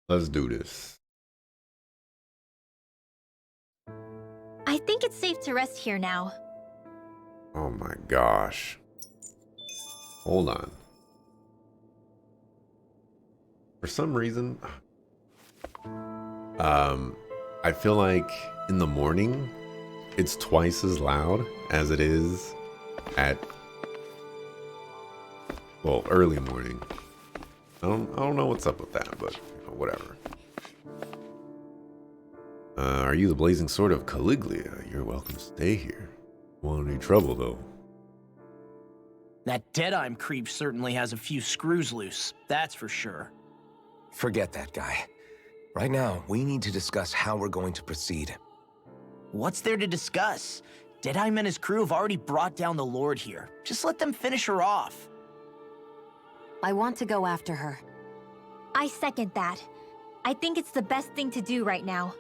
Let's do this. I think it's safe to rest here now. Oh my gosh. Hold on. For some reason, I feel like in the morning, it's twice as loud as it is at, well, early morning. I don't know what's up with that, but you know, whatever. Are you the blazing sword of Caligula? You're welcome to stay here. Won't any trouble though. That Deadime creep certainly has a few screws loose, that's for sure. Forget that guy. Right now, we need to discuss how we're going to proceed. What's there to discuss? Deadime and his crew have already brought down the Lord here. Just let them finish her off. I want to go after her. I second that. I think it's the best thing to do right now.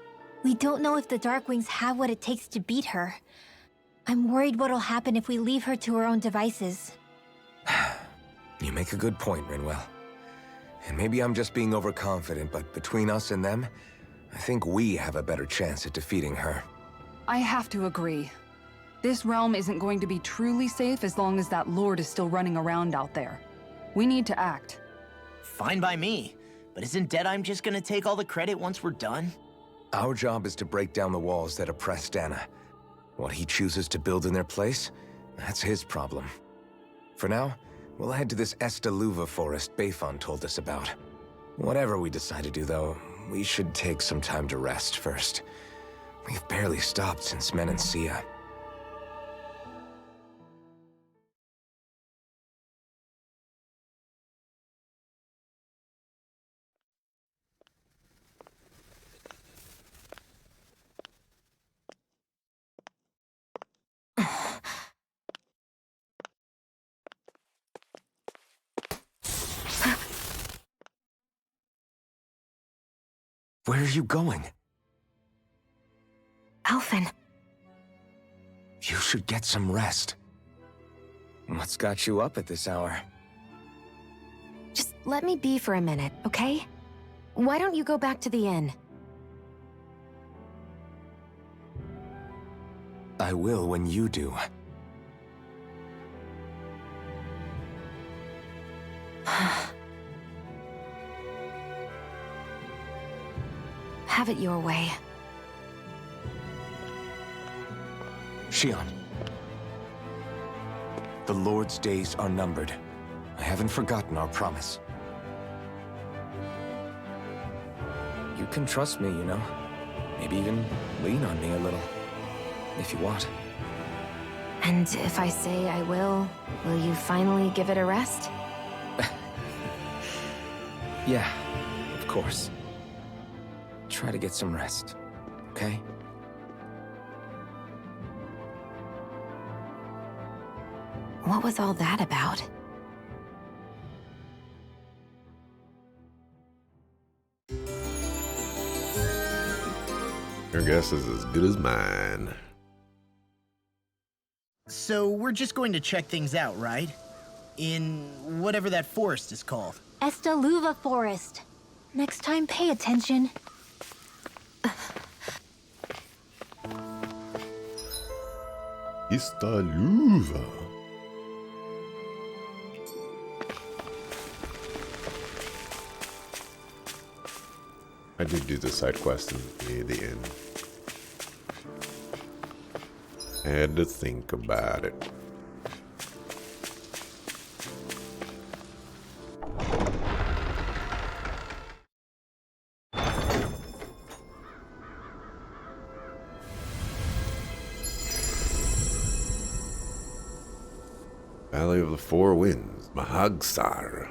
We don't know if the Darkwings have what it takes to beat her. I'm worried what'll happen if we leave her to her own devices. You make a good point, Rinwell. And maybe I'm just being overconfident, but between us and them, I think we have a better chance at defeating her. I have to agree. This realm isn't going to be truly safe as long as that Lord is still running around out there. We need to act. Fine by me. But isn't Deadime just gonna take all the credit once we're done? Our job is to break down the walls that oppress Dana. What he chooses to build in their place, that's his problem. For now, we'll head to this Estaluva forest Bayfon told us about. Whatever we decide to do, though, we should take some time to rest first. We've barely stopped since Menancia. Where are you going? Alphen, You should get some rest. What's got you up at this hour? just let me be for a minute, okay? Why don't you go back to the inn? I will when you do. Have it your way. Shion. The Lord's days are numbered. I haven't forgotten our promise. You can trust me, you know. Maybe even lean on me a little, if you want. And if I say I will you finally give it a rest? Yeah, of course. Try to get some rest, okay? What was all that about? Your guess is as good as mine. So we're just going to check things out, right? In whatever that forest is called. Estaluva Forest. Next time, pay attention. Estaluva. I did do the side quest in the end. Had to think about it. Valley of the Four Winds, Mahagsar.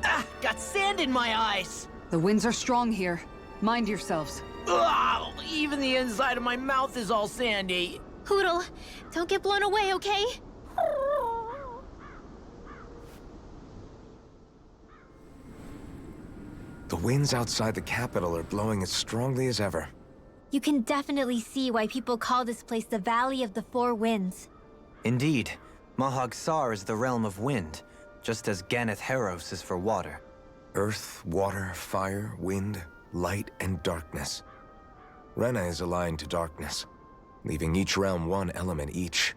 Ah! Got sand in my eyes! The winds are strong here. Mind yourselves. Ugh, even the inside of my mouth is all sandy. Hootle, don't get blown away, okay? The winds outside the capital are blowing as strongly as ever. You can definitely see why people call this place the Valley of the Four Winds. Indeed. Mahag Sar is the realm of wind, just as Ganeth Heros is for water. Earth, water, fire, wind, light, and darkness. Rena is aligned to darkness, leaving each realm one element each.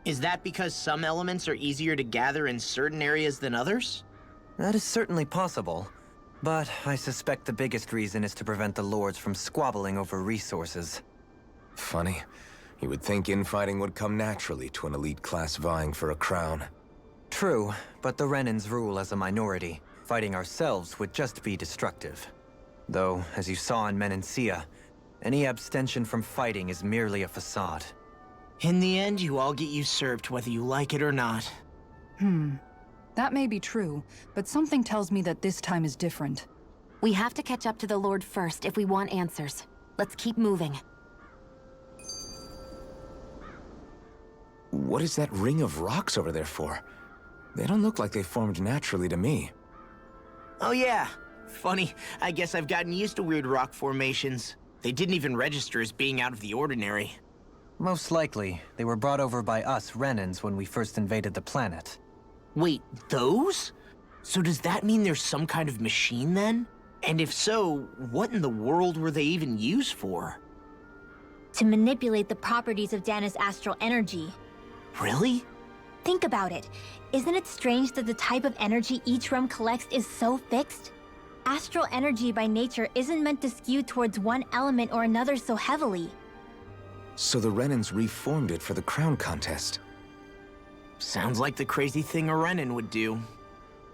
Is that because some elements are easier to gather in certain areas than others? That is certainly possible, but I suspect the biggest reason is to prevent the lords from squabbling over resources. Funny. You would think infighting would come naturally to an elite class vying for a crown. True, but the Renans rule as a minority. Fighting ourselves would just be destructive. Though, as you saw in Menancia, any abstention from fighting is merely a facade. In the end, you all get usurped whether you like it or not. That may be true, but something tells me that this time is different. We have to catch up to the Lord first if we want answers. Let's keep moving. What is that ring of rocks over there for? They don't look like they formed naturally to me. Oh yeah. Funny, I guess I've gotten used to weird rock formations. They didn't even register as being out of the ordinary. Most likely, they were brought over by us Renans when we first invaded the planet. Wait, those? So does that mean there's some kind of machine then? And if so, what in the world were they even used for? To manipulate the properties of Dana's astral energy. Really? Think about it. Isn't it strange that the type of energy each realm collects is so fixed? Astral energy by nature isn't meant to skew towards one element or another so heavily. So the Renans reformed it for the crown contest. Sounds like the crazy thing a Renan would do.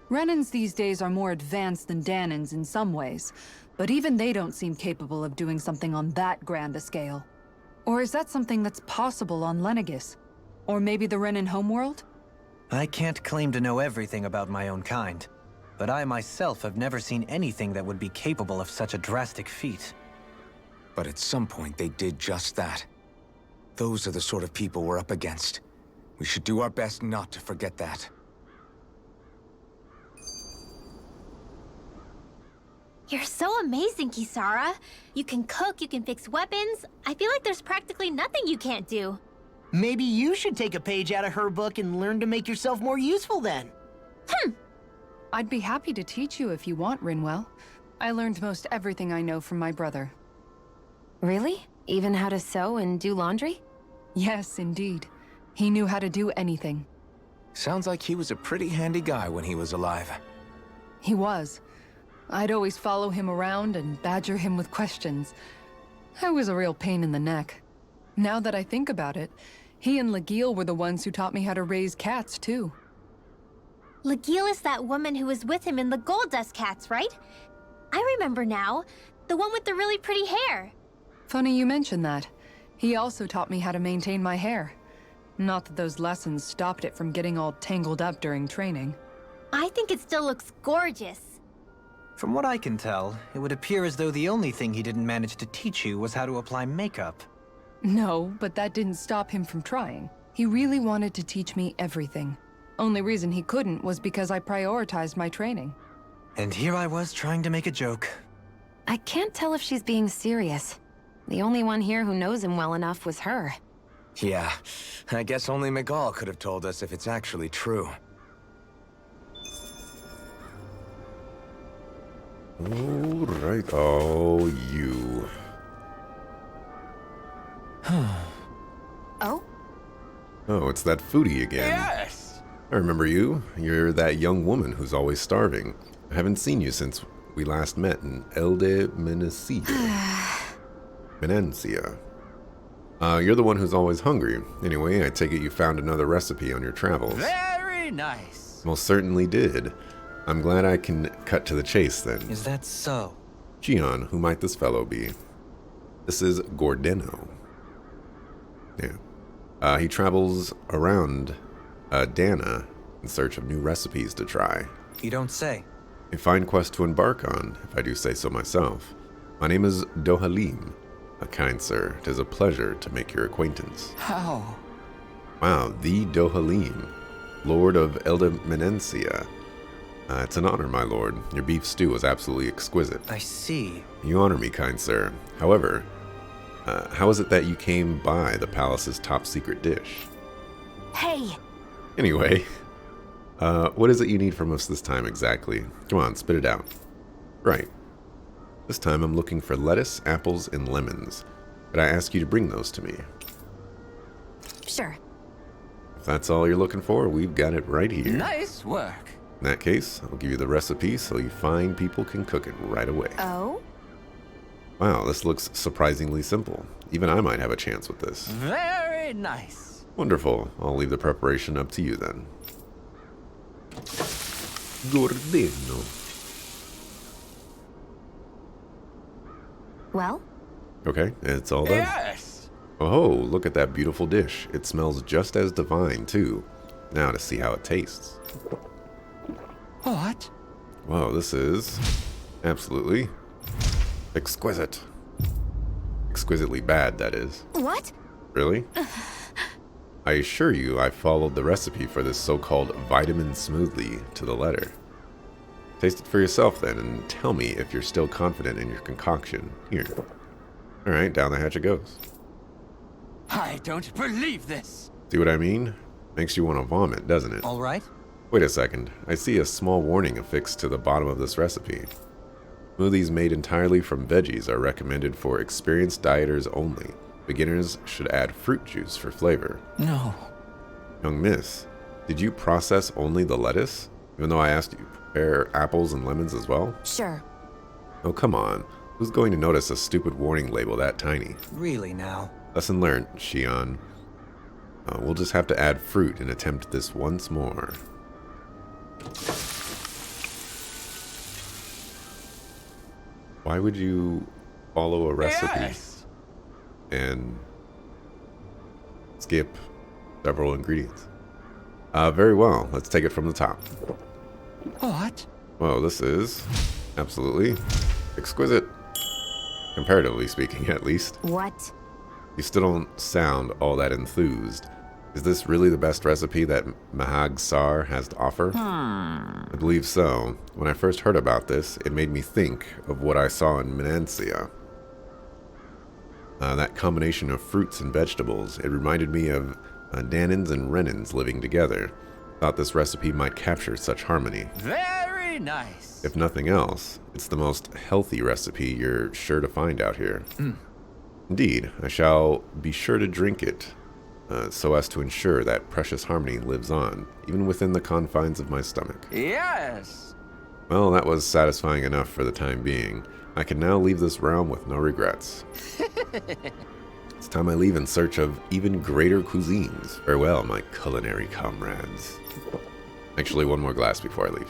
Renans these days are more advanced than Danans in some ways, but even they don't seem capable of doing something on that grand a scale. Or is that something that's possible on Lenegis? Or maybe the Renan homeworld? I can't claim to know everything about my own kind, but I myself have never seen anything that would be capable of such a drastic feat. But at some point they did just that. Those are the sort of people we're up against. We should do our best not to forget that. You're so amazing, Kisara. You can cook, you can fix weapons. I feel like there's practically nothing you can't do. Maybe you should take a page out of her book and learn to make yourself more useful then. I'd be happy to teach you if you want, Rinwell. I learned most everything I know from my brother. Really? Even how to sew and do laundry? Yes, indeed. He knew how to do anything. Sounds like he was a pretty handy guy when he was alive. He was. I'd always follow him around and badger him with questions. I was a real pain in the neck. Now that I think about it, he and Legil were the ones who taught me how to raise cats, too. Legil is that woman who was with him in the Gold Dust Cats, right? I remember now. The one with the really pretty hair. Funny you mention that. He also taught me how to maintain my hair. Not that those lessons stopped it from getting all tangled up during training. I think it still looks gorgeous. From what I can tell, it would appear as though the only thing he didn't manage to teach you was how to apply makeup. No, but that didn't stop him from trying. He really wanted to teach me everything. Only reason he couldn't was because I prioritized my training. And here I was trying to make a joke. I can't tell if she's being serious. The only one here who knows him well enough was her. Yeah, I guess only Miguel could have told us if it's actually true. Alright, oh, you. Oh? Oh, it's that foodie again. Yes! I remember you. You're that young woman who's always starving. I haven't seen you since we last met in Elde Menancia. Menancia. You're the one who's always hungry. Anyway, I take it you found another recipe on your travels. Very nice. Most certainly did. I'm glad I can cut to the chase then. Is that so? Gian, who might this fellow be? This is Gordeno. Yeah. He travels around Dana in search of new recipes to try. You don't say. A fine quest to embark on, if I do say so myself. My name is Dohalim. A kind sir, it is a pleasure to make your acquaintance. How? Wow, the Dohalim, Lord of Elde Menancia. It's an honor, my lord. Your beef stew was absolutely exquisite. I see. You honor me, kind sir. However, how is it that you came by the palace's top secret dish? Hey, Anyway, what is it you need from us this time exactly? Come on, spit it out. Right. This time I'm looking for lettuce, apples, and lemons. Could I ask you to bring those to me? Sure. If that's all you're looking for, we've got it right here. Nice work. In that case, I'll give you the recipe so you fine people can cook it right away. Oh? Wow, this looks surprisingly simple. Even I might have a chance with this. Very nice. Wonderful. I'll leave the preparation up to you then. Gordino. Well? Okay, it's all done. Yes. Oh, look at that beautiful dish. It smells just as divine, too. Now to see how it tastes. What? Whoa, this is absolutely exquisite. Exquisitely bad, that is. What? Really? I assure you I followed the recipe for this so-called vitamin smoothie to the letter. Taste it for yourself then, and tell me if you're still confident in your concoction. Here. Alright, down the hatch it goes. I don't believe this. See what I mean? Makes you want to vomit, doesn't it? All right? Wait a second. I see a small warning affixed to the bottom of this recipe. Smoothies made entirely from veggies are recommended for experienced dieters only. Beginners should add fruit juice for flavor. No. Young miss, did you process only the lettuce? Even though I asked you to prepare apples and lemons as well? Sure. Oh, come on. Who's going to notice a stupid warning label that tiny? Really now? Lesson learned, Shion. We'll just have to add fruit and attempt this once more. Why would you follow a recipe Yes. and skip several ingredients? Very well. Let's take it from the top. What? Well, this is absolutely exquisite. Comparatively speaking, at least. What? You still don't sound all that enthused. Is this really the best recipe that Mahag Sar has to offer? I believe so. When I first heard about this, it made me think of what I saw in Menancia. That combination of fruits and vegetables, it reminded me of Danins and Renins living together. Thought this recipe might capture such harmony. Very nice. If nothing else, it's the most healthy recipe you're sure to find out here. Indeed, I shall be sure to drink it, so as to ensure that precious harmony lives on, even within the confines of my stomach. Yes. Well, that was satisfying enough for the time being. I can now leave this realm with no regrets. It's time I leave in search of even greater cuisines. Farewell, my culinary comrades. Actually, one more glass before I leave.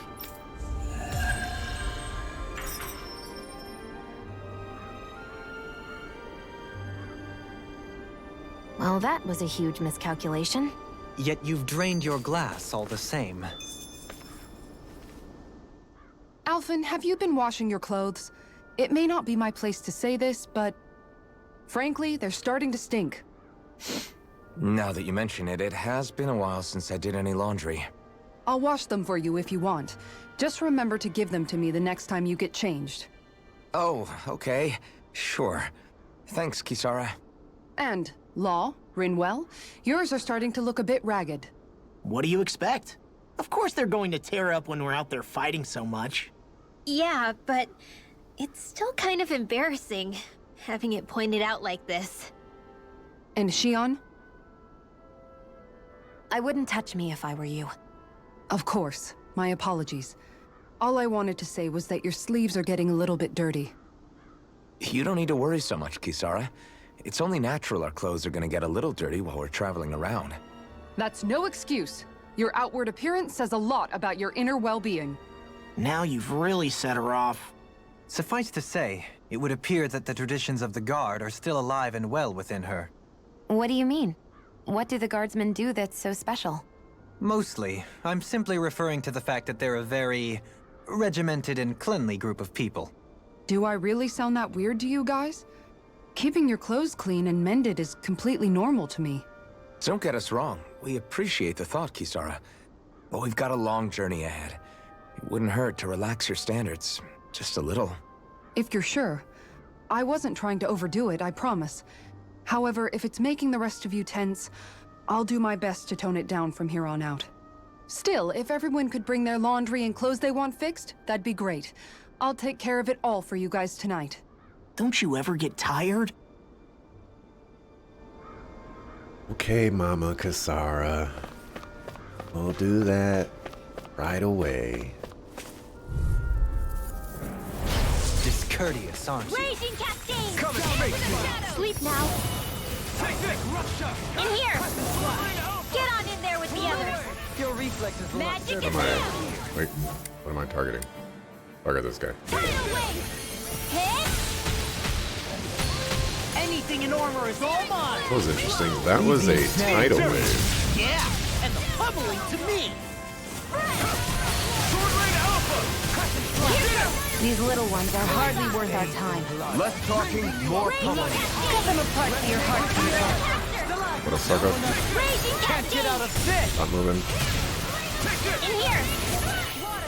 Well, that was a huge miscalculation. Yet you've drained your glass all the same. Alphen, have you been washing your clothes? It may not be my place to say this, but frankly, they're starting to stink. Now that you mention it, it has been a while since I did any laundry. I'll wash them for you if you want. Just remember to give them to me the next time you get changed. Oh, okay. Sure. Thanks, Kisara. And, Law, Rinwell, yours are starting to look a bit ragged. What do you expect? Of course they're going to tear up when we're out there fighting so much. Yeah, but it's still kind of embarrassing having it pointed out like this. And Shion? I wouldn't touch me if I were you. Of course. My apologies. All I wanted to say was that your sleeves are getting a little bit dirty. You don't need to worry so much, Kisara. It's only natural our clothes are gonna get a little dirty while we're traveling around. That's no excuse. Your outward appearance says a lot about your inner well-being. Now you've really set her off. Suffice to say, it would appear that the traditions of the Guard are still alive and well within her. What do you mean? What do the guardsmen do that's so special? Mostly, I'm simply referring to the fact that they're a very regimented and cleanly group of people. Do I really sound that weird to you guys? Keeping your clothes clean and mended is completely normal to me. Don't get us wrong. We appreciate the thought, Kisara. But we've got a long journey ahead. It wouldn't hurt to relax your standards. Just a little. If you're sure. I wasn't trying to overdo it, I promise. However, if it's making the rest of you tense, I'll do my best to tone it down from here on out. Still, if everyone could bring their laundry and clothes they want fixed, that'd be great. I'll take care of it all for you guys tonight. Don't you ever get tired? Okay, Mama Kasara. We'll do that right away. Discourteous, aren't you? Raging Cascade! Coming straight to you. Sleep now. Take this, Russia! In here! Get on in there with the others! Your reflexes will not Magic serve is us. down! Wait, what am I targeting? Target this guy. Tidal wave! Hit! Anything in armor is all mine! That was interesting. That was a tidal wave. Yeah, and the pummeling to me! These little ones are hardly worth our time. Less talking, more pummeling. Pull them apart to your heart's content. What a sucker. Raging Cascade! Stop moving. In here!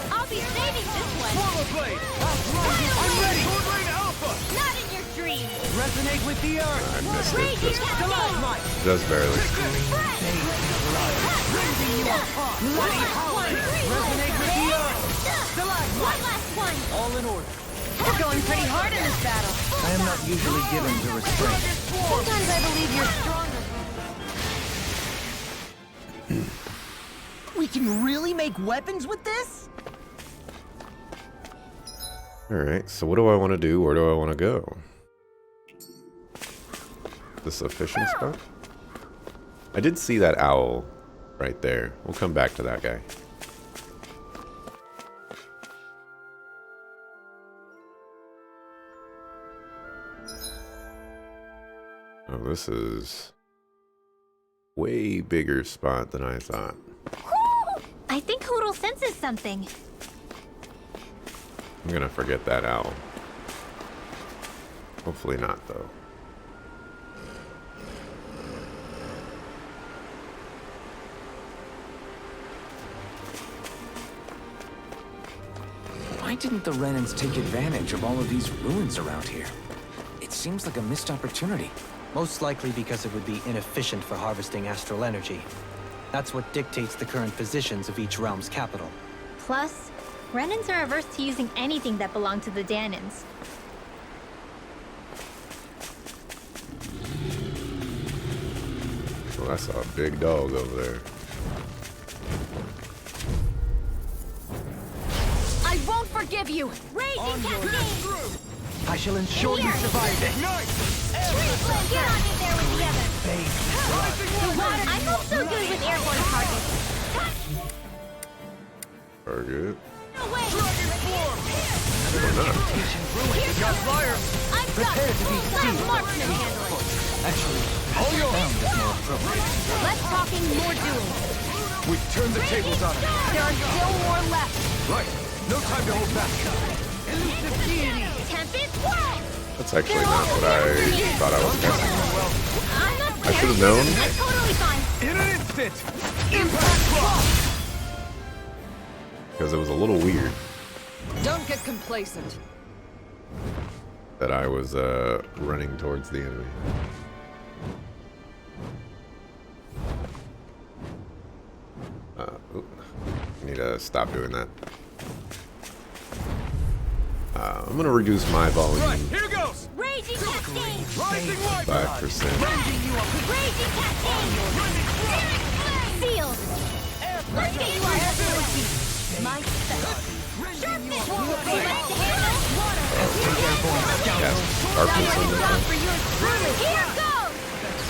I'll be saving this one! I'm ready! Sword Rain Alpha! Not in your dreams! Resonate with the earth! I missed it Raging just, Cascade! just barely. Raising you apart! Bloody howling! Resonate with the earth! One last one! All in order. We're going pretty hard in this battle. I am not usually given to restraint. Sometimes I believe you're stronger. We can really make weapons with this? Alright, so what do I want to do? Where do I want to go? The sufficient spot? I did see that owl right there. We'll come back to that guy. Oh, this is way bigger spot than I thought. I think Hoodle senses something. I'm gonna forget that owl. Hopefully not, though. Why didn't the Renans take advantage of all of these ruins around here? It seems like a missed opportunity. Most likely because it would be inefficient for harvesting astral energy. That's what dictates the current positions of each realm's capital. Plus, Renans are averse to using anything that belonged to the Danans. Well, I saw a big dog over there. I won't forgive you! Raging Cascade! I shall ensure you survive it. Freeze! Get on in there with the others! The water! I'm not so good with airborne targets. Target. Away! I've got Prepare to be full-class seized. marksman handling. Actually, I found it more appropriate. Less talking, more doing. We've turned the tables on him. There are still more left. Right. No time to hold back. Tempest Whirl! That's actually not what I thought I was guessing. I'm not I should have known. I'm totally fine. In an instant! Impact block! Because it was a little weird Don't get complacent. that I was running towards the enemy. Oop. I need to stop doing that. I'm gonna reduce my volume Right, here goes! Raging Cascade! Rising Wipe! 5%. Raging Cascade! Sealed! Let's get you out of ability! My spell. Sharpness won't be much to handle! Yes, darkness in there. For yours truly! Here goes!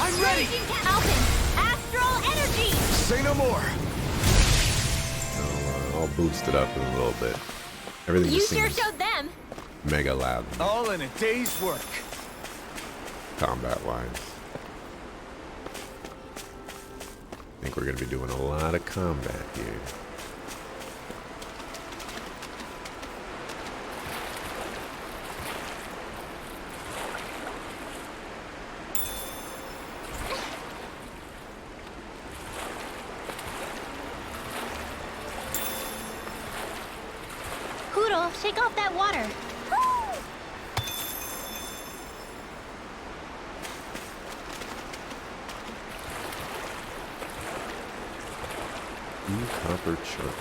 I'm ready! Raging Alpin! Astral Energy! Say no more. I'll boost it up in a little bit. Everything You just sure seems showed them! mega loud All in a day's work. combat-wise. I think we're gonna be doing a lot of combat here. Hoodle, shake off that water! Ooh, copper chunk.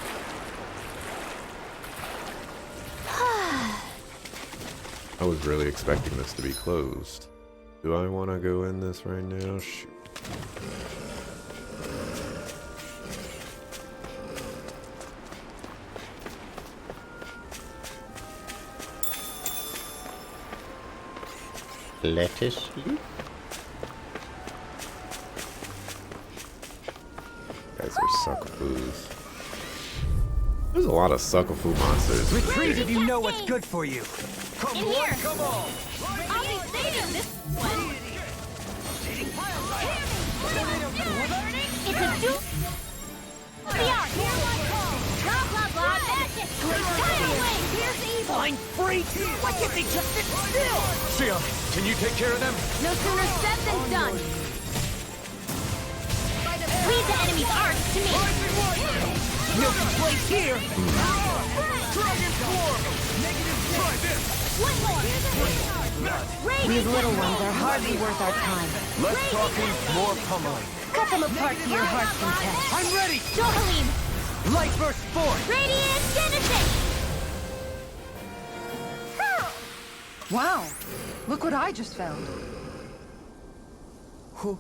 I was really expecting this to be closed. Do I want to go in this right now? Shoot. Lettuce leaf? Guys are suckafoos. There's a lot of suckafoo monsters. Retreat if you know what's good for you. Come In on, here. come on! I'll be saving this one. It's a duel. Beyond. Blah, blah, blah, magic. Tidal wave. Here's evil. Fine freak! Why can't they just sit still? Sia, can you take care of them? No sooner said than done. Leave the enemy's arcs to me. Milky place here! Dragon form! Try this! One more. These little ones are hardly worth our time. Less talking, more pummeling. Cut them apart to your heart's content. I'm ready! Johalim, Light burst forth! Radiant Genesis! Wow! Look what I just found. Ooh,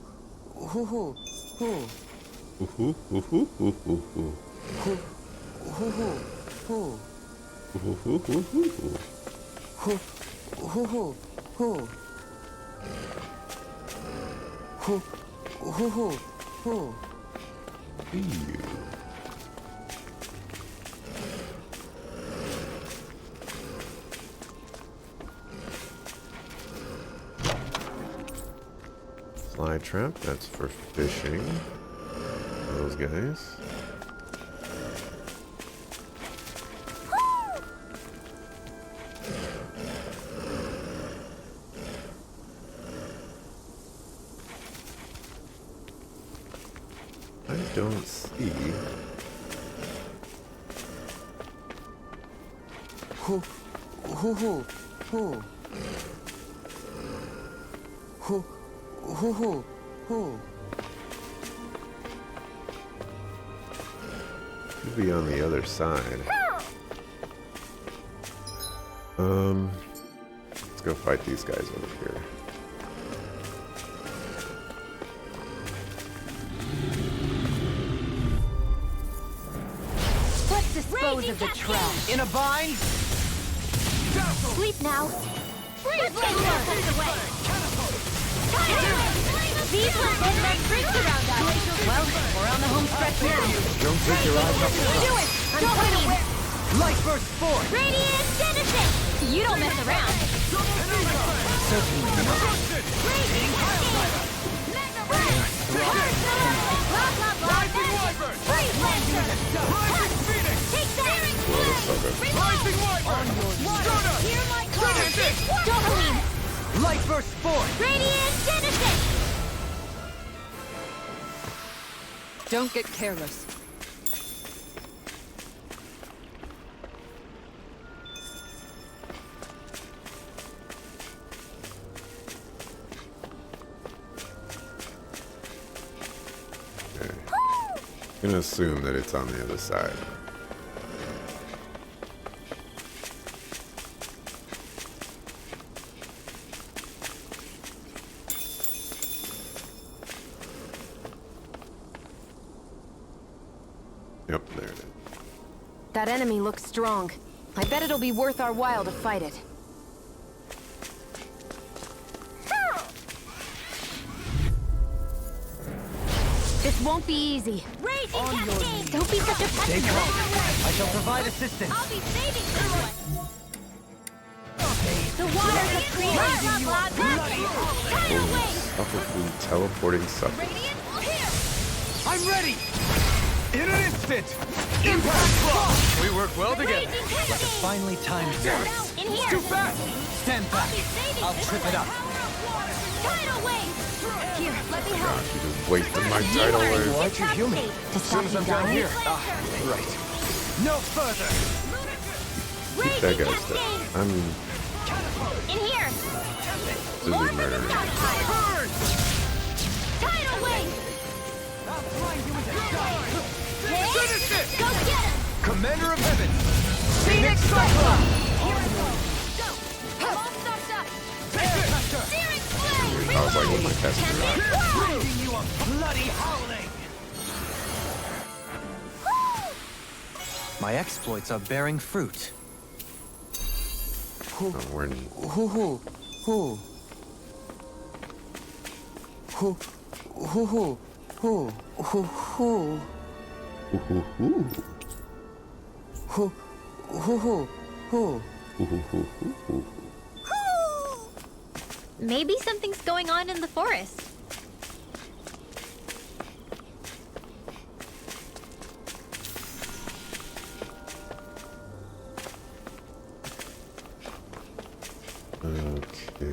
ooh, ooh, ooh, ooh, ooh. Fly trap, that's for fishing. Those guys. I don't see. Could be on the other side. Let's go fight these guys over here. Let's dispose of the trash. In a bind? Sleep now. Let's get this away. These will get their freaks around us. Well, we're on the home stretch now. Don't take your eyes off the Do prize. it! I'm coming! Light burst forth! Radiant Genesis! You don't mess around. Certainly not. Raging Cascade! Mega Burst! Blah, blah, blah, magic! Freeze Lancer! Take that! Rising Wyvern! Hear my call! Johalim! Light burst forth! Radiant Genesis! Don't get careless. Okay. I'm gonna assume that it's on the other side. Yep, there it is. That enemy looks strong. I bet it'll be worth our while to fight it. This won't be easy. Raging Cascade! Don't be such a Stay pessimist! calm. I shall provide assistance. I'll be saving this one! The waters of creation! Blah, blah, magic! Tidal wave! Suckerfood teleporting sucker. Radiant here! I'm ready! In an instant! Impact block! We work well together. Raging Cascade! Finally timed bursts. In here! Too fast! Stand I'll back. be saving I'll this trip one. it up. Tidal wave! Here, let me help. Gosh, you just wasted my tidal wave. Why'd you heal me? To stop you dying? Right. No further! Keep that guy still. I'm In here! busy murdering. Burn! Tidal wave! I'll blind you with a shot! Finish Commander of Heaven! Phoenix Cyclone! I was like, what am I casting around? Bringing you a bloody howling! My exploits are bearing fruit. Oh, we're in... Maybe something's going on in the forest. Okay.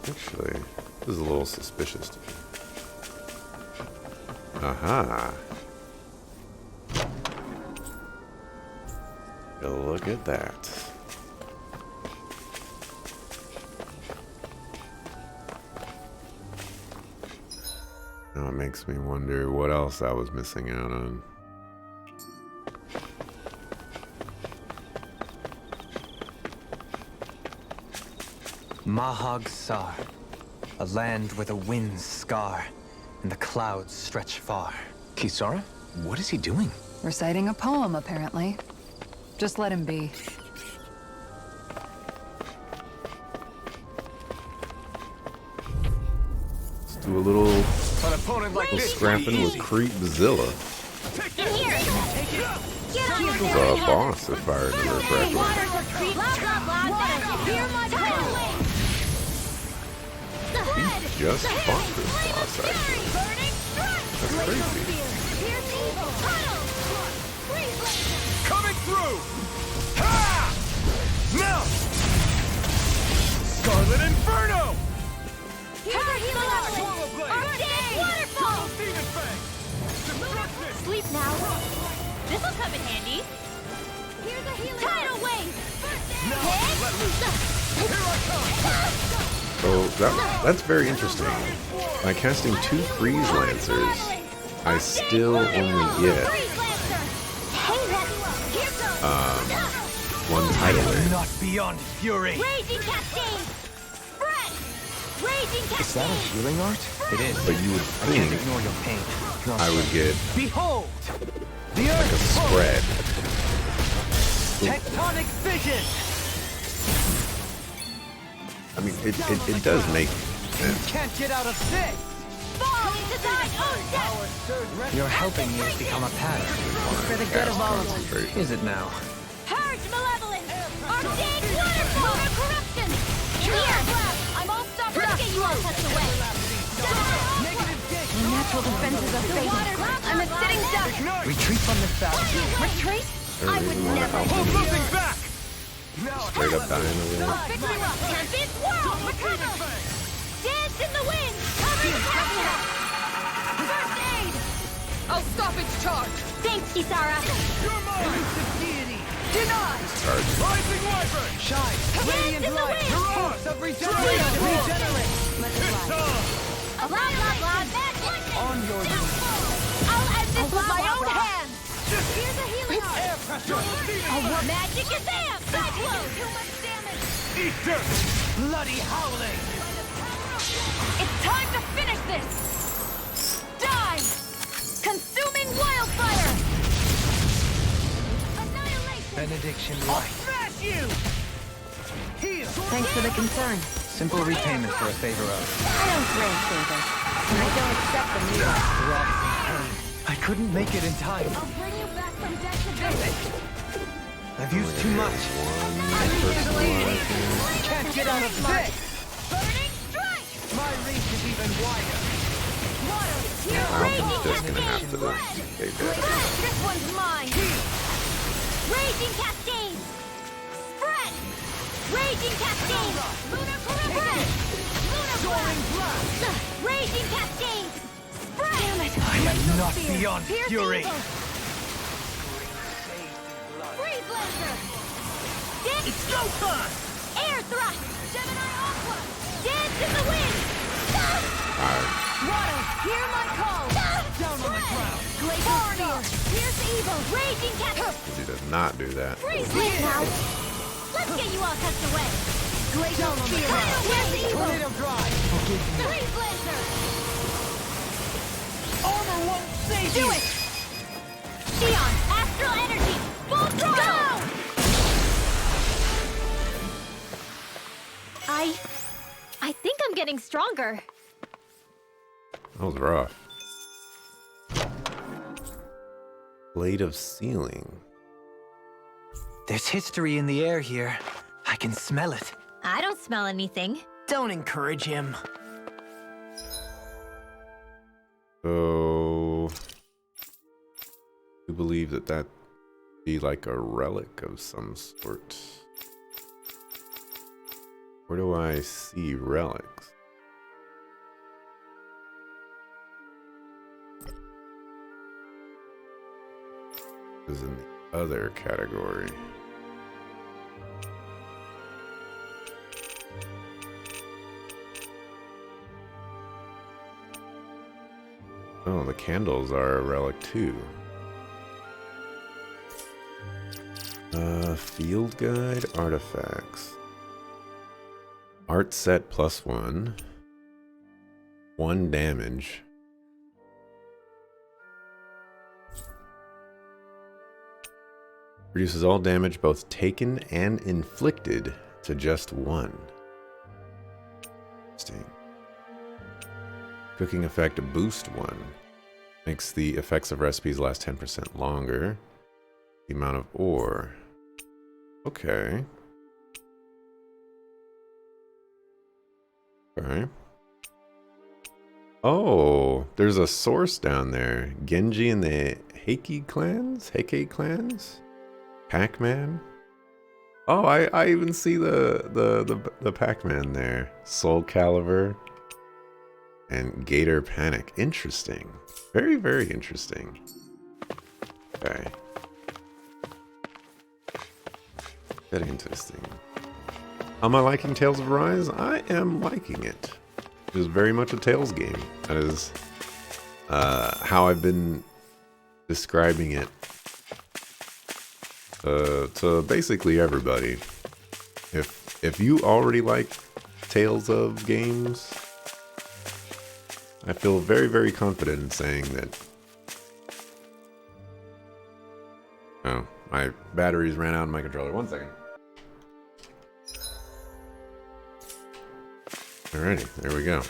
Actually, this is a little suspicious to me. Aha. Look at that. Now it makes me wonder what else I was missing out on. Mahag Sar, a land where the winds scar and the clouds stretch far. Kisara? What is he doing? Reciting a poem, apparently. Just let him be. Let's do a little An opponent like this scrapping with Creep Bazilla. In here! Get on your This is a boss, if I remember correctly. Waters are creep. Blah, blah, blah. Hear my call. He just fought this boss, actually. That's crazy. coming through! Ha! Now! Scarlet Inferno! Sleep now. This'll come in handy. Here's a healing tidal wave. Let loose. Here I come! So that's very interesting. By casting 2 Freeze Lancers, I still only get one tidal wave. Not beyond fury. Raging Cascade. Spread. Raging Cascade. Is that a healing art? It is. But you would I can't think ignore your pain. I would get Behold! The like a Earth's pulse. spread. Tectonic fission! I mean, it does make sense. Can't get out of this! Fall into thine own death. You're helping me become a pattern. For the good of all of us. Concentration. Is it now? Purge malevolence. Arcade waterfall. Lunar corruption. Here. I'm all stopped up. Get you all tucked away. My natural defenses are fading. I'm a sitting duck. Retreat from this battle. Retreat? I would never. Hold nothing back! Straight up dying over there. Victory rock. Tempest whirl. Recover. Dance in the wind. Cover the capture. First aid. I'll stop its charge! Thanks, Kisara. You're mine! Deity! Denied. Charge. Rising Wyvern! Shine! Radiant in the light. wind! You're ours! Of regeneration! Regenerate! It's on! Blah, blah, blah. On your I'll end this with my own hands. Here's a healing art. Air pressure! Oh, magic is amp. Cyclone. Too much damage. Eat dirt! Bloody howling! It's time to finish this. Die. Consuming wildfire. Annihilation. benediction I'll light. smash you! Heal! Thanks for the concern. Simple repayment for a favor of. I don't grant favors. And I don't accept them either. I couldn't make it in time. I'll bring you back from death to visit. I've used too much. Can't get out of this! Burning strike. My reach is even wider! Water. Here, Falcon's raging just gonna have cascade. to stay dead. This one's mine. Raging cascade. Spread. Raging cascade. Lunar corruption. Lunar blast. Raging cascade. Spread. Damn it. I am not beyond fury! Freeze laser. Dance. It's go time! Air thrust. Gemini aqua. Dance in the wind. Water. Hear my call. Down on the Glacial Spear! Pierce evil! Raging Cat! He does not do that. Freeze Blade now! Let's get you all tucked away! Glacial Spear! Pierce evil! Tornado Drive! Freeze Blazer! Armor won't save Do you! it! Sion! Astral Energy! Full throttle! I think I'm getting stronger. That was rough. Blade of Sealing. There's history in the air here. I can smell it. I don't smell anything. Don't encourage him. So, you believe that that be like a relic of some sort? Where do I see relics? This is in the other category. Oh, the candles are a relic too. Field guide artifacts. Art set +1. 1 damage. Reduces all damage both taken and inflicted to just 1. Interesting. Cooking effect boost 1. Makes the effects of recipes last 10% longer. The amount of ore. Okay. Okay. Oh, there's a source down there. Genji and the Heike clans? Heike clans? Pac-Man? Oh, I even see the Pac-Man there. Soul Calibur and Gator Panic. Interesting. Very, very interesting. Okay. Very interesting. Am I liking Tales of Arise? I am liking it. It is very much a Tales game. That is how I've been describing it to basically everybody. If you already like Tales of games, I feel very, very confident in saying that. Oh, my batteries ran out in my controller. 1 second. Alrighty, there we go.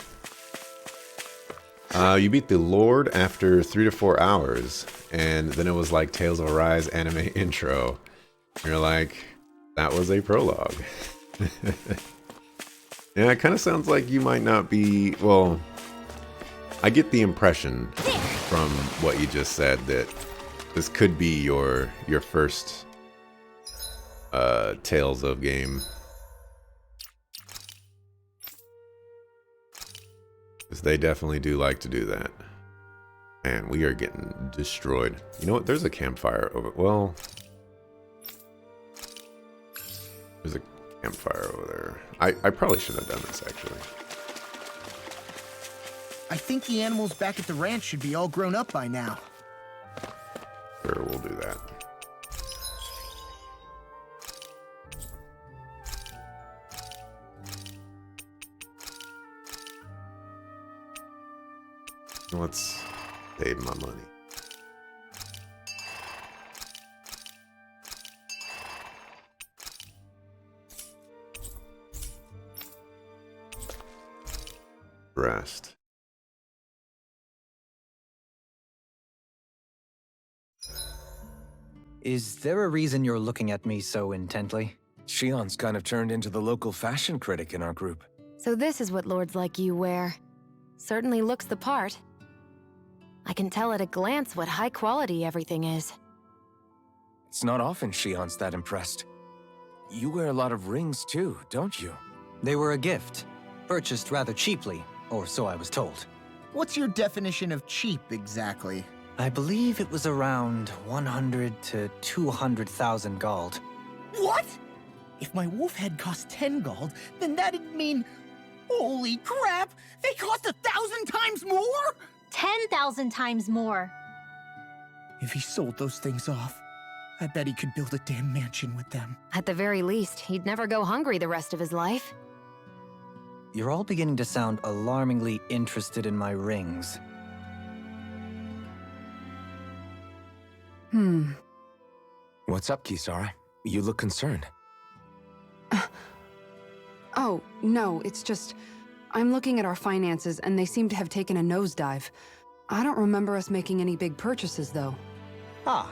You beat the Lord after 3 to 4 hours, and then it was like Tales of Arise anime intro. You're like, that was a prologue. Yeah, it kind of sounds like you might not be, well, I get the impression from what you just said that this could be your first Tales of game. Because they definitely do like to do that. And we are getting destroyed. You know what? There's a campfire over... Well... There's a campfire over there. I probably should have done this, actually. I think the animals back at the ranch should be all grown up by now. Sure, we'll do that. Let's save my money. Rest. Is there a reason you're looking at me so intently? Shion's kind of turned into the local fashion critic in our group. So this is what lords like you wear. Certainly looks the part. I can tell at a glance what high quality everything is. It's not often Shion's that impressed. You wear a lot of rings too, don't you? They were a gift, purchased rather cheaply, or so I was told. What's your definition of cheap exactly? I believe it was around 100 to 200,000 gold. What? If my wolf head cost 10 gold, then that'd mean... Holy crap! They cost 1,000 times more?! 10,000 times more. If he sold those things off, I bet he could build a damn mansion with them. At the very least, he'd never go hungry the rest of his life. You're all beginning to sound alarmingly interested in my rings. What's up, Kisara? You look concerned. Oh, no, it's just... I'm looking at our finances, and they seem to have taken a nosedive. I don't remember us making any big purchases, though. Ah,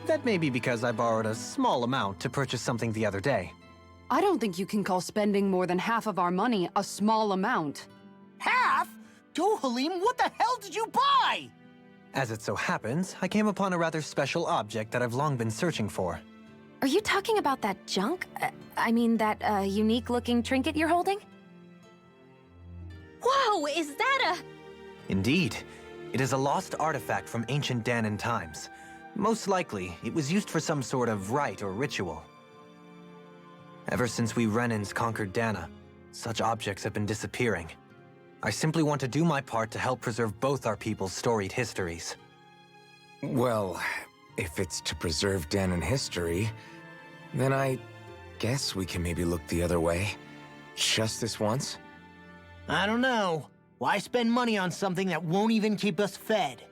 that may be because I borrowed a small amount to purchase something the other day. I don't think you can call spending more than half of our money a small amount. Half? Dohalim, what the hell did you buy? As it so happens, I came upon a rather special object that I've long been searching for. Are you talking about that junk? I mean, that unique-looking trinket you're holding? Whoa, is that a... Indeed. It is a lost artifact from ancient Dahnan times. Most likely, it was used for some sort of rite or ritual. Ever since we Renans conquered Dahna, such objects have been disappearing. I simply want to do my part to help preserve both our people's storied histories. Well, if it's to preserve Dahnan history, then I guess we can maybe look the other way. Just this once? I don't know. Why spend money on something that won't even keep us fed?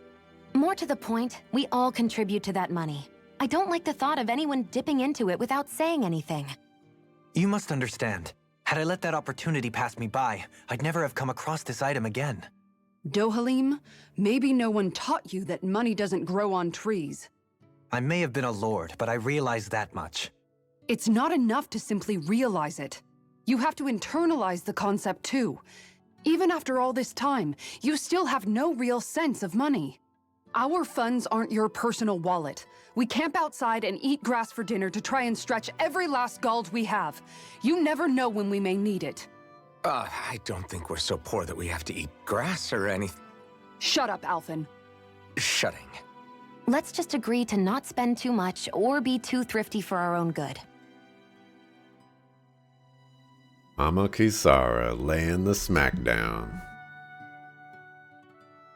More to the point, we all contribute to that money. I don't like the thought of anyone dipping into it without saying anything. You must understand. Had I let that opportunity pass me by, I'd never have come across this item again. Dohalim, maybe no one taught you that money doesn't grow on trees. I may have been a lord, but I realize that much. It's not enough to simply realize it. You have to internalize the concept too. Even after all this time, you still have no real sense of money. Our funds aren't your personal wallet. We camp outside and eat grass for dinner to try and stretch every last gold we have. You never know when we may need it. I don't think we're so poor that we have to eat grass or anything. Shut up, Alphen. Shutting. Let's just agree to not spend too much or be too thrifty for our own good. Mama Kisara laying the smackdown.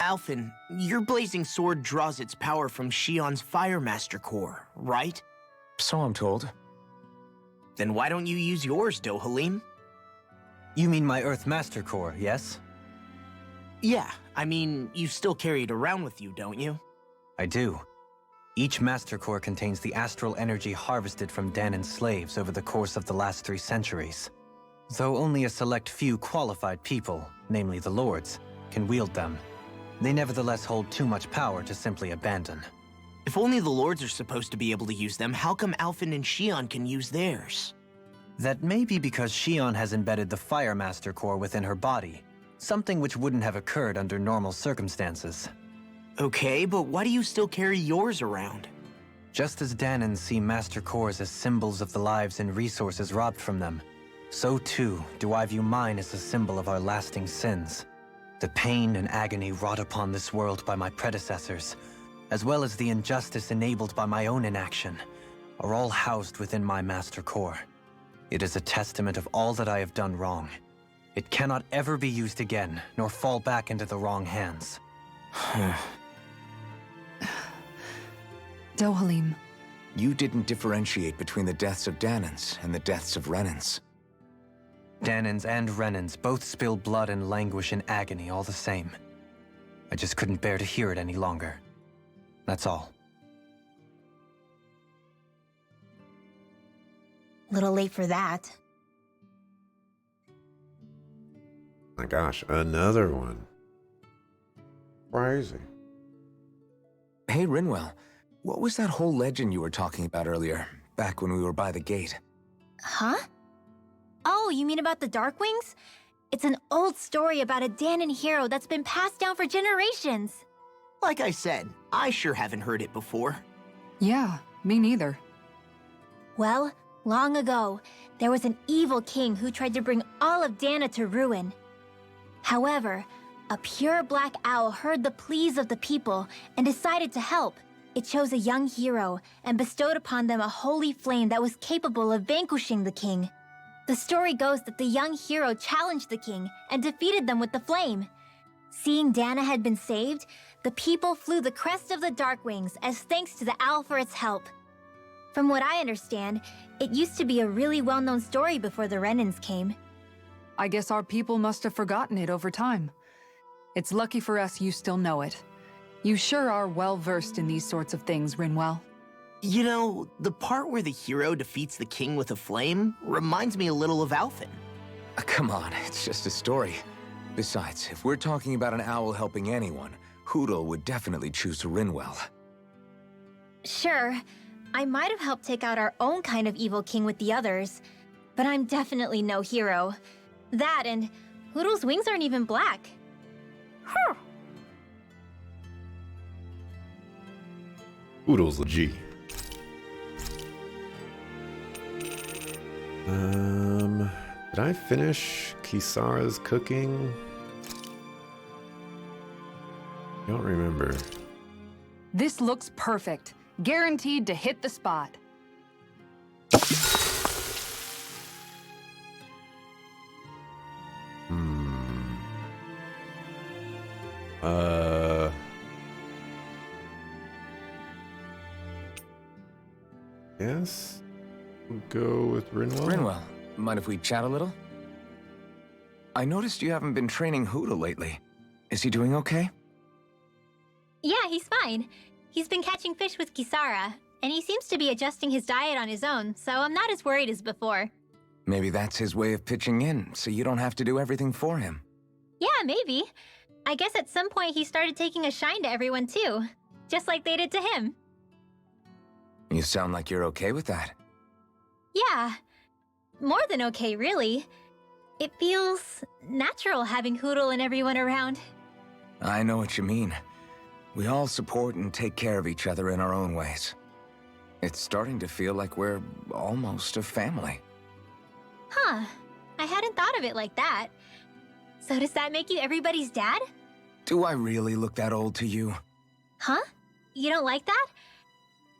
Alphen, your blazing sword draws its power from Shion's Fire Master Core, right? So I'm told. Then why don't you use yours, Dohalim? You mean my Earth Master Core, yes? Yeah, I mean, you still carry it around with you, don't you? I do. Each Master Core contains the astral energy harvested from Dahnan's slaves over the course of the last 3 centuries. Though only a select few qualified people, namely the Lords, can wield them, they nevertheless hold too much power to simply abandon. If only the Lords are supposed to be able to use them, how come Alphen and Shion can use theirs? That may be because Shion has embedded the Fire Master Core within her body, something which wouldn't have occurred under normal circumstances. Okay, but why do you still carry yours around? Just as Dahnans see Master Cores as symbols of the lives and resources robbed from them, so too do I view mine as a symbol of our lasting sins. The pain and agony wrought upon this world by my predecessors, as well as the injustice enabled by my own inaction, are all housed within my Master Core. It is a testament of all that I have done wrong. It cannot ever be used again, nor fall back into the wrong hands. Dohalim. You didn't differentiate between the deaths of Dahnans and the deaths of Renans. Dahnans and Renans both spill blood and languish in agony all the same. I just couldn't bear to hear it any longer. That's all. Little late for that. My gosh, another one. Crazy. Hey, Rinwell, what was that whole legend you were talking about earlier, back when we were by the gate? Huh? Oh, you mean about the Darkwings? It's an old story about a Dahnan hero that's been passed down for generations. Like I said, I sure haven't heard it before. Yeah, me neither. Well, long ago, there was an evil king who tried to bring all of Dahna to ruin. However, a pure black owl heard the pleas of the people and decided to help. It chose a young hero and bestowed upon them a holy flame that was capable of vanquishing the king. The story goes that the young hero challenged the king and defeated them with the flame. Seeing Dahna had been saved, The people flew the crest of the Darkwings as thanks to the owl for its help. From what I understand, it used to be a really well-known story before the Renans came. I guess our people must have forgotten it over time. It's lucky for us you still know it. You sure are well-versed in these sorts of things, Rinwell. You know, the part where the hero defeats the king with a flame reminds me a little of Alphen. Come on, it's just a story. Besides, if we're talking about an owl helping anyone, Hootle would definitely choose Rinwell. Sure, I might have helped take out our own kind of evil king with the others, but I'm definitely no hero. That and Hootle's wings aren't even black. Oodles the G. Did I finish Kisara's cooking? Don't remember. This looks perfect. Guaranteed to hit the spot. Yes? We'll go with Rinwell? Rinwell, mind if we chat a little? I noticed you haven't been training Hootle lately. Is he doing okay? Yeah, he's fine. He's been catching fish with Kisara, and he seems to be adjusting his diet on his own, so I'm not as worried as before. Maybe that's his way of pitching in, so you don't have to do everything for him. Yeah, maybe. I guess at some point he started taking a shine to everyone too, just like they did to him. You sound like you're okay with that. Yeah, more than okay, really. It feels natural having Hootle and everyone around. I know what you mean. We all support and take care of each other in our own ways. It's starting to feel like we're almost a family. Huh, I hadn't thought of it like that. So does that make you everybody's dad? Do I really look that old to you? Huh? You don't like that?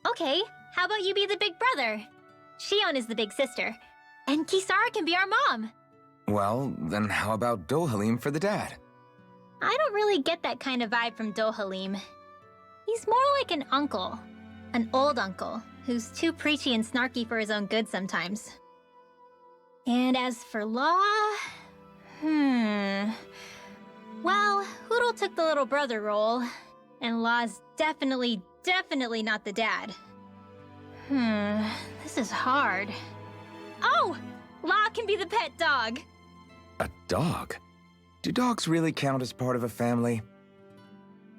Okay, how about you be the big brother? Shion is the big sister, and Kisara can be our mom. Well, then how about Dohalim for the dad? I don't really get that kind of vibe from Dohalim. He's more like an uncle. An old uncle, who's too preachy and snarky for his own good sometimes. And as for Law... Well, Hootle took the little brother role, and Law's definitely not the dad. This is hard. Oh! Law can be the pet dog! A dog? Do dogs really count as part of a family?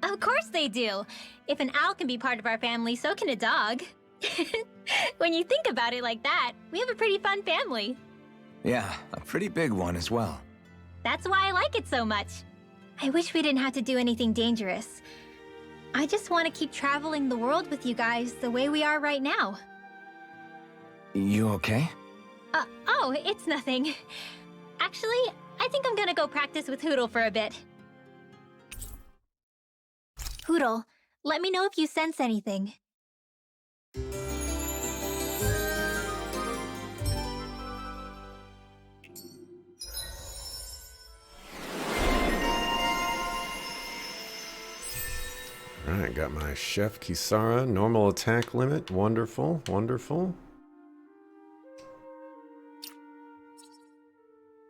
Of course they do! If an owl can be part of our family, so can a dog. When you think about it like that, we have a pretty fun family. Yeah, a pretty big one as well. That's why I like it so much. I wish we didn't have to do anything dangerous. I just want to keep traveling the world with you guys the way we are right now. You okay? Oh, it's nothing. Actually, I think I'm gonna go practice with Hootle for a bit. Hootle, let me know if you sense anything. Alright, got my Chef Kisara. Normal attack limit. Wonderful, wonderful.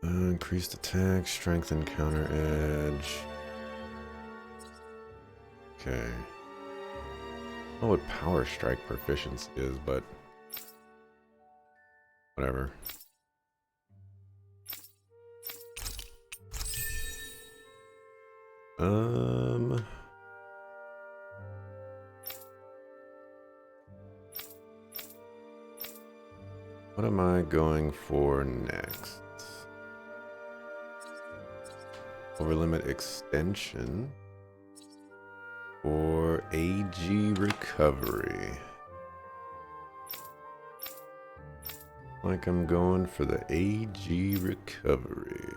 Increased attack, strength and counter edge. Okay. I don't know what power strike proficiency is, but whatever. What am I going for next? Overlimit extension or AG recovery. Like I'm going for the AG recovery.